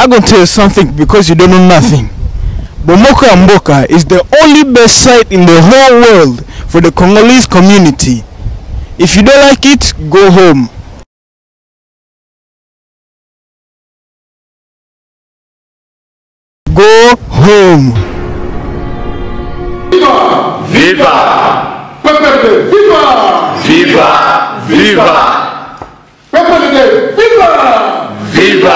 not going to tell you something because you don't know nothing. Bomoko Mboka is the only best site in the whole world for the Congolese community. If you don't like it, go home. Go home. Viva! Viva! Viva! Viva! Viva! Viva! Viva!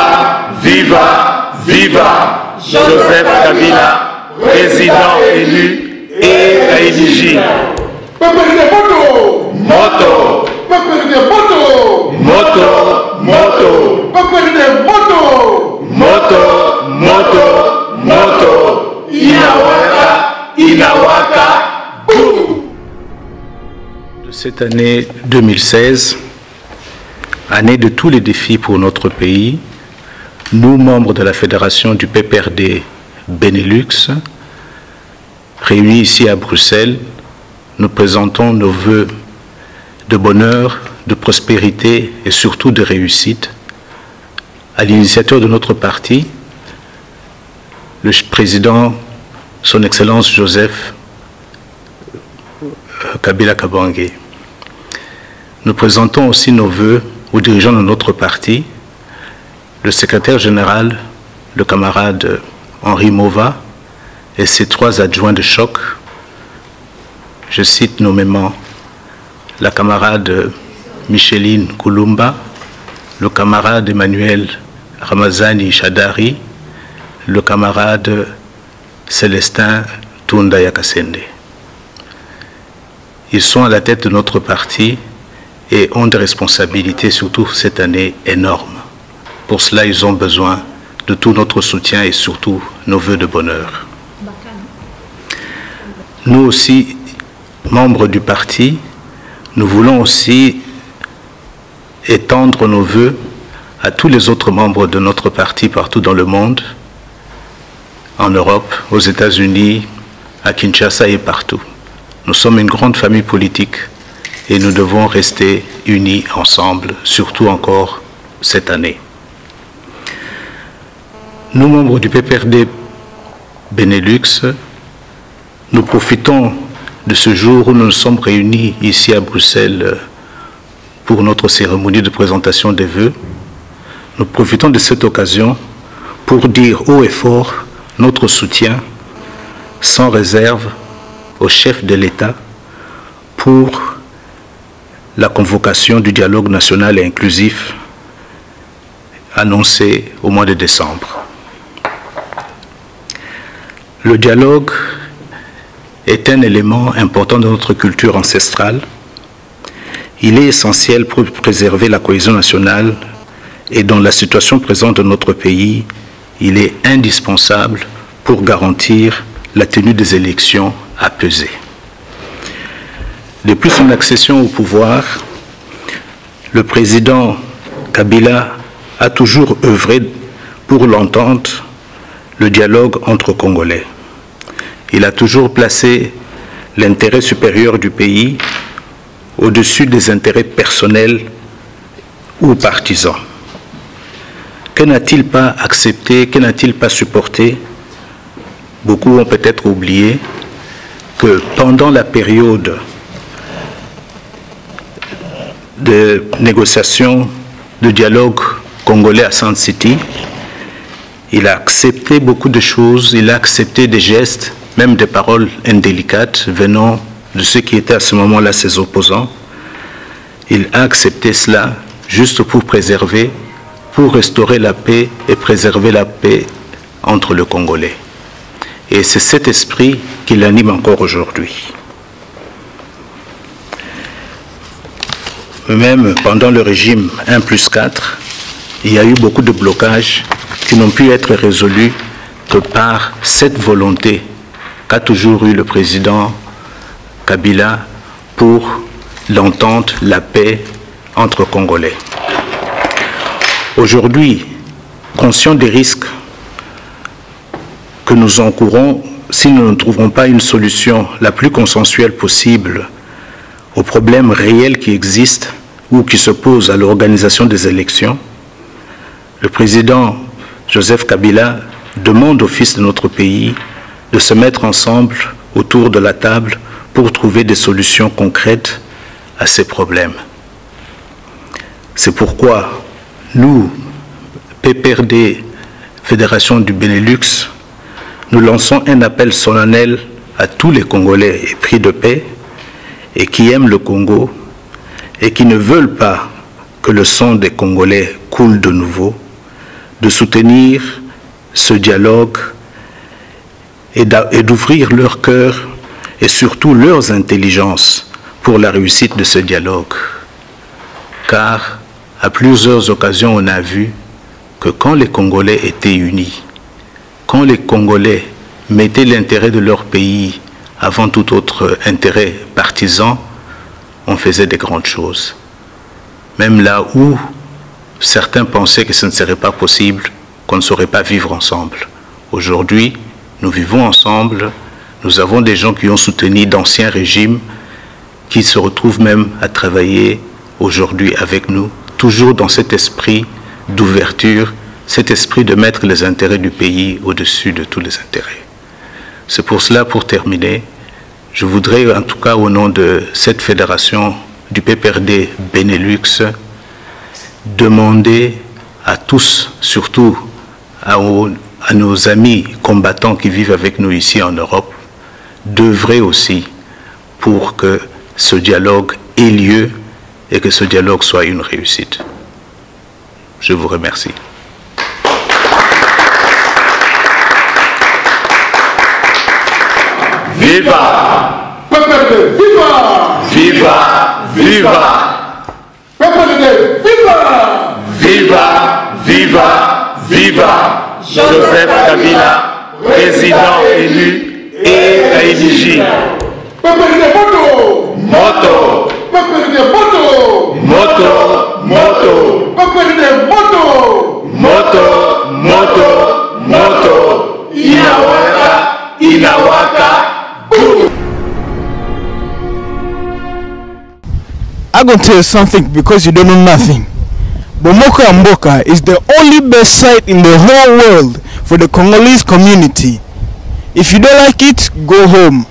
Viva! Viva! Joseph Kabila, président élu et rééligible. Moto! Moto! Moto! Moto! Moto! Moto! Moto! Moto! Inawaka! Inawaka! Bouh! De cette année 2016, année de tous les défis pour notre pays, nous, membres de la Fédération du PPRD Benelux, réunis ici à Bruxelles, nous présentons nos vœux de bonheur, de prospérité et surtout de réussite à l'initiateur de notre parti, le président, son Excellence Joseph Kabila Kabange. Nous présentons aussi nos vœux aux dirigeants de notre parti, le secrétaire général, le camarade Henri Mova et ses 3 adjoints de choc. Je cite nommément la camarade Micheline Koulumba, le camarade Emmanuel Ramazani Chadari, le camarade Célestin Tunda Yakasende. Ils sont à la tête de notre parti et ont des responsabilités, surtout cette année, énormes. Pour cela, ils ont besoin de tout notre soutien et surtout nos vœux de bonheur. Nous aussi, membres du parti, nous voulons aussi étendre nos vœux à tous les autres membres de notre parti partout dans le monde, en Europe, aux États-Unis, à Kinshasa et partout. Nous sommes une grande famille politique et nous devons rester unis ensemble, surtout encore cette année. Nous, membres du PPRD Benelux, nous profitons de ce jour où nous nous sommes réunis ici à Bruxelles pour notre cérémonie de présentation des vœux. Nous profitons de cette occasion pour dire haut et fort notre soutien sans réserve au chef de l'État pour la convocation du dialogue national et inclusif annoncé au mois de décembre. Le dialogue est un élément important de notre culture ancestrale. Il est essentiel pour préserver la cohésion nationale et dans la situation présente de notre pays, il est indispensable pour garantir la tenue des élections apaisées. Depuis son accession au pouvoir, le président Kabila a toujours œuvré pour l'entente, le dialogue entre Congolais. Il a toujours placé l'intérêt supérieur du pays au-dessus des intérêts personnels ou partisans. Que n'a-t-il pas accepté, que n'a-t-il pas supporté? Beaucoup ont peut-être oublié que pendant la période de négociation, de dialogue congolais à Sand City, il a accepté beaucoup de choses, il a accepté des gestes, même des paroles indélicates venant de ceux qui étaient à ce moment-là ses opposants. Il a accepté cela juste pour préserver, pour restaurer la paix et préserver la paix entre le Congolais. Et c'est cet esprit qui l'anime encore aujourd'hui. Même pendant le régime 1+4, il y a eu beaucoup de blocages qui n'ont pu être résolus que par cette volonté qu'a toujours eu le président Kabila pour l'entente, la paix entre Congolais. Aujourd'hui, conscients des risques que nous encourons si nous ne trouvons pas une solution la plus consensuelle possible aux problèmes réels qui existent ou qui se posent à l'organisation des élections, le président Joseph Kabila demande aux fils de notre pays de se mettre ensemble autour de la table pour trouver des solutions concrètes à ces problèmes. C'est pourquoi nous, PPRD, Fédération du Benelux, nous lançons un appel solennel à tous les Congolais épris de paix et qui aiment le Congo et qui ne veulent pas que le sang des Congolais coule de nouveau, de soutenir ce dialogue et d'ouvrir leur cœur et surtout leurs intelligences pour la réussite de ce dialogue. Car à plusieurs occasions, on a vu que quand les Congolais étaient unis, quand les Congolais mettaient l'intérêt de leur pays avant tout autre intérêt partisan, on faisait des grandes choses. Même là où certains pensaient que ce ne serait pas possible, qu'on ne saurait pas vivre ensemble. Aujourd'hui, nous vivons ensemble, nous avons des gens qui ont soutenu d'anciens régimes, qui se retrouvent même à travailler aujourd'hui avec nous, toujours dans cet esprit d'ouverture, cet esprit de mettre les intérêts du pays au-dessus de tous les intérêts. C'est pour cela, pour terminer, je voudrais en tout cas au nom de cette fédération du PPRD Benelux, demander à tous, surtout à nos amis combattants qui vivent avec nous ici en Europe, d'œuvrer aussi pour que ce dialogue ait lieu et que ce dialogue soit une réussite. Je vous remercie. Viva! PPRD, viva! Viva! Viva! PPRD, viva! Viva! Viva! Viva! Joseph Kabila, président élu et rééligible. PPRD, moto! Moto! PPRD, moto! Moto! Moto! PPRD, moto! Moto! Moto! Moto! Inawaka! Inawaka! I'm going to tell you something because you don't know nothing. Bomoko ya Mboka is the only best site in the whole world for the Congolese community. If you don't like it, go home.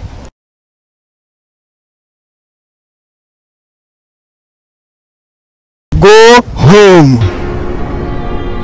Go home.